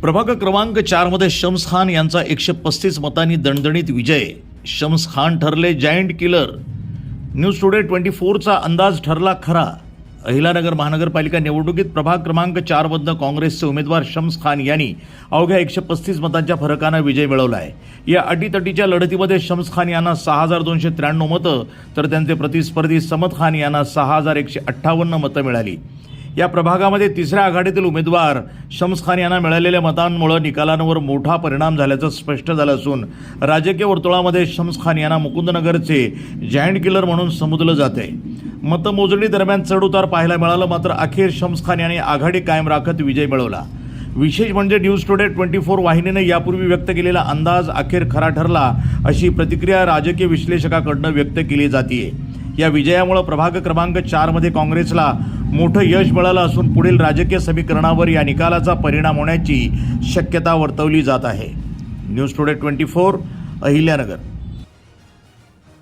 प्रभाग क्रमांक 4 मध्ये शम्स खान यांचा 135 मतांनी दणदणीत विजय. शम्स खान ठरले जायंट किलर. न्यूज टुडे 24चा अंदाज ठरला खरा. अहिल्यानगर महानगरपालिका निवडणुकीत प्रभाग क्रमांक 4 मधनं काँग्रेसचे उमेदवार शम्स खान यांनी अवघ्या 135 मतांच्या फरकानं विजय मिळवला आहे. या अटीतटीच्या लढतीमध्ये शम्स खान यांना 6293 मतं तर त्यांचे प्रतिस्पर्धी समत खान यांना 6158 मतं मिळाली. या प्रभागामध्ये तिसऱ्या आघाडीतील उमेदवार शम्स खान यांना मिळालेल्या मतांमुळे निकालांवर मोठा परिणाम झाल्याचं स्पष्ट झालं असून राजकीय वर्तुळामध्ये शम्स खान यांना मुकुंदनगरचे जायंट किलर म्हणून संबोधलं जाते. मतमोजणी दरम्यान चढउतार पाहायला मिळालं, मात्र अखेर शम्स खान यांनी आघाडी कायम राखत विजय मिळवला. विशेष म्हणजे न्यूज टुडे 24 वाहिनीने यापूर्वी व्यक्त केलेला अंदाज अखेर खरा ठरला, अशी प्रतिक्रिया राजकीय विश्लेषकाकडून व्यक्त केली जाते. या विजयामुळे प्रभाग क्रमांक 4 मध्ये काँग्रेसला मोठं यश मिळालं असून पुढील राजकीय समीकरणावर या निकालाचा परिणाम होण्याची शक्यता वर्तवली जात आहे. News today 24 Ahilyanagar.